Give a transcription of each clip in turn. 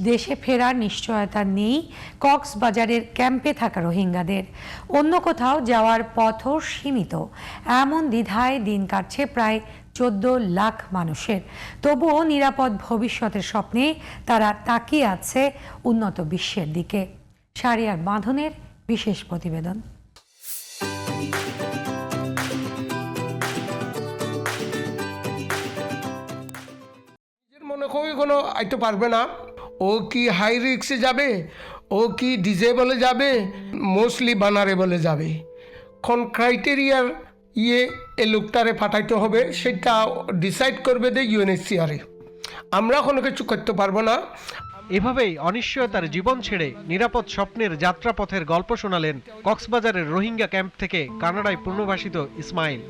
দেশে ফেরার নিশ্চয়তা নেই কক্সবাজারের ক্যাম্পে থাকা রোহিঙ্গাদের। অন্য কোথাও যাওয়ার পথও সীমিত, এমন দ্বিধায় দিন কাটছে প্রায় 14 লাখ মানুষের। তবুও নিরাপদ ভবিষ্যতের স্বপ্নে তারা তাকিয়ে আছে উন্নত বিশ্বের দিকে। শাহরিয়ার বাঁধনের বিশেষ প্রতিবেদন। মনে করি কোনো আইতে পারবে না, ও কি হাই রিক্সে যাবে, ও কি ডিজেবলে যাবে, মোস্টলি বানারেবলে যাবে। কোন ক্রাইটেরিয়ার এই লোকটারে পাঠাইতে হবে সেটা ডিসাইড করবে দে ইউএনএইচসিআর। আমরা কোনো কিছু করতে পারবো না। এভাবেই অনিশ্চয়তার জীবন ছেড়ে নিরাপদ স্বপ্নের যাত্রাপথের গল্প শোনালেন কক্সবাজারের রোহিঙ্গা ক্যাম্প থেকে কানাডায় পুনর্বাসিত ইসমাইল।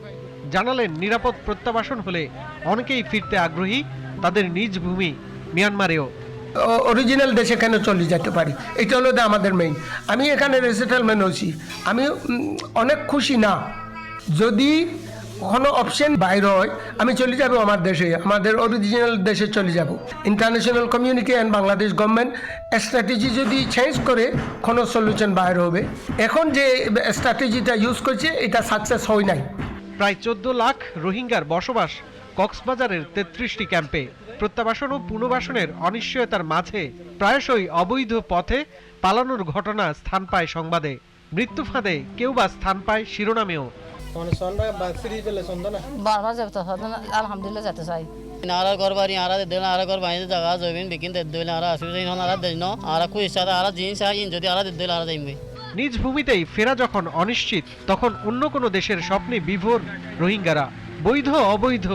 জানালেন নিরাপদ প্রত্যাবাসন হলে অনেকেই ফিরতে আগ্রহী তাদের নিজ ভূমি মিয়ানমারেও। অরিজিনাল দেশে কেন চলে যেতে পারি, এটা হলো আমাদের মেইন। আমি এখানে রিসেটেলমেন্ট হয়েছি, আমি অনেক খুশি না। যদি কোনো অপশন বাইর হয় আমি চলে যাব আমার দেশে, আমাদের অরিজিনাল দেশে চলে যাব। International community and Bangladesh government strategy যদি চেঞ্জ করে কোনো সলিউশন বাইর হবে। এখন যে স্ট্র্যাটেজিটা ইউজ করছে এটা সাকসেস হয় নাই। প্রায় 14 লাখ রোহিঙ্গার বসবাস কক্সবাজারের 33টি ক্যাম্পে। প্রত্যাবাসন ও পুনর্বাসনের অনিশ্চয়তার মাঝে প্রায়শই অবৈধ পথে পালানোর ঘটনা স্থান পায় সংবাদে। মৃত্যু ফাঁদে কেউ বা স্থান পায় শিরোনামেও। আলহামদুলিল্লাহ যেতে চাই আরা ঘর বাড়ি আরা দেন আরা ঘর বাড়িতে জায়গা জমিন বিকিন দে দইলা আরা আসবে না আরা দেন আরা কই ইচ্ছা আরা জিনিস আইন যদি আরা দইলা আরা যাইবে। নিজ ভূমিতেই ফেরা যখন অনিশ্চিত, তখন অন্য কোনো দেশের স্বপ্নে বিভোর রোহিঙ্গারা। বৈধ অবৈধ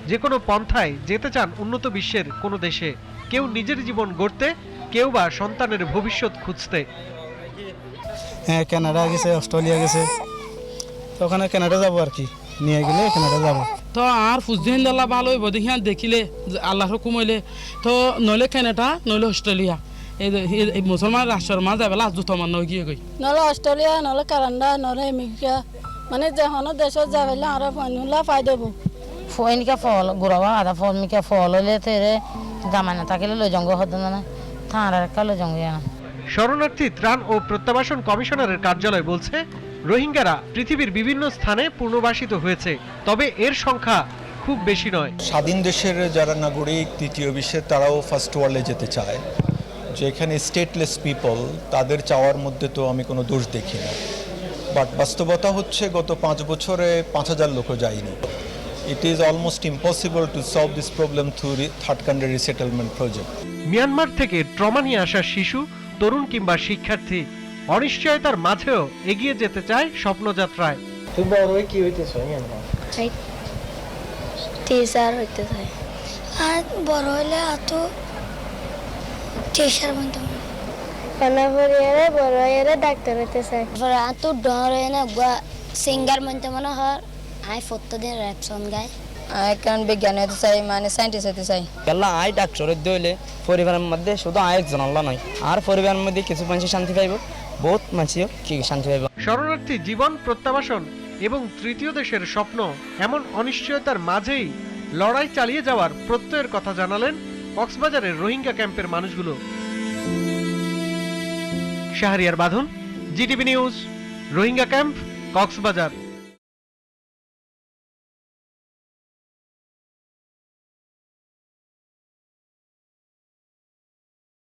যে কোনো পন্থায় যেতে চান উন্নত বিশ্বের কোনো দেশে। কেউ নিজের জীবন গড়তে, কেউ বা সন্তানের ভবিষ্যৎ খুঁজতে। হ্যাঁ, কানাডা গেছে, অস্ট্রেলিয়া গেছে, তো ওখানে কানাডা যাবো আর কি, নিয়ে গেলে কানাডা যাবো। তো আর ফুজদিন দাল্লা ভালো হইব দেখি দেখিলে আল্লাহর হুকুম হইলে তো নইলে কানাডা নইলে অস্ট্রেলিয়া এই মুসলমান রাষ্ট্রের মাঝে বেলা যুদ্ধ মান গিয়ে গই নলে অস্ট্রেলিয়া নলে কানাডা নলে আমেরিকা মানে যেহনো দেশত যাবেলে আর মানুলা পাই দেব। ফইনকা ফল গুড়াবা আদা ফল মিকা ফল হইলে তেরে জামানা থাকিলে লই জঙ্গ হতো না থানার কালো জঙ্গিয়া। শরণার্থী ত্রাণ ও প্রত্যাবাসন কমিশনারের কার্যালয় বলছে, রোহিঙ্গারা পৃথিবীর বিভিন্ন স্থানে পুনর্বাসিত হয়েছে, তবে এর সংখ্যা খুব বেশি নয়। স্বাধীন দেশের যারা নাগরিক তৃতীয় বিশ্বের তারাও ফার্স্ট ওয়ার্ল্ডে যেতে চায়, যেখানে স্টেটলেস পিপল তাদের চাওয়ার মধ্যে তো আমি কোনো দোষ দেখি না। বাট বাস্তবতা হচ্ছে গত 5 বছরে 5000 লোকও যায়নি। It is almost impossible to solve this problem through third country resettlement project. Myanmar থেকে ট্রমা নিয়ে আসা শিশু, তরুণ কিংবা শিক্ষার্থী অনিশ্চয়তার মাঝেও এগিয়ে যেতে চায় স্বপ্নযাত্রায়। তুই বড় হয়ে কি হইতে চাই? টিচার হইতে চাই। আর বড় হলে এত টিচার বনতে পানাফরিয়ারে বড় হইরে ডাক্তার হইতে চাই। এত ডর হয় না সিঙ্গার বনতে মনে হয়। আই প্রতিদিন র‍্যাপ সং গাই। আই কান বিজ্ঞান হইতে চাই, মানে সায়েন্টিস্ট হইতে চাই। আল্লাহ আই ডাক্তার হইলে পরিবারের মধ্যে শুধু আই একজন আল্লাহ নয়, আর পরিবারের মধ্যে কিছু মানুষ শান্তি পাইব, বহুত মানুষও কি শান্তি পাইব। শরণার্থী জীবন, প্রত্যাবাসন এবং তৃতীয় দেশের স্বপ্ন, এমন অনিশ্চয়তার মাঝেই লড়াই চালিয়ে যাওয়ার প্রত্যয়ের কথা জানালেন কক্সবাজারের রোহিঙ্গা ক্যাম্পের মানুষগুলো। শাহরিয়ার বাঁধন, GTV news, Rohingya camp, Cox's Bazar.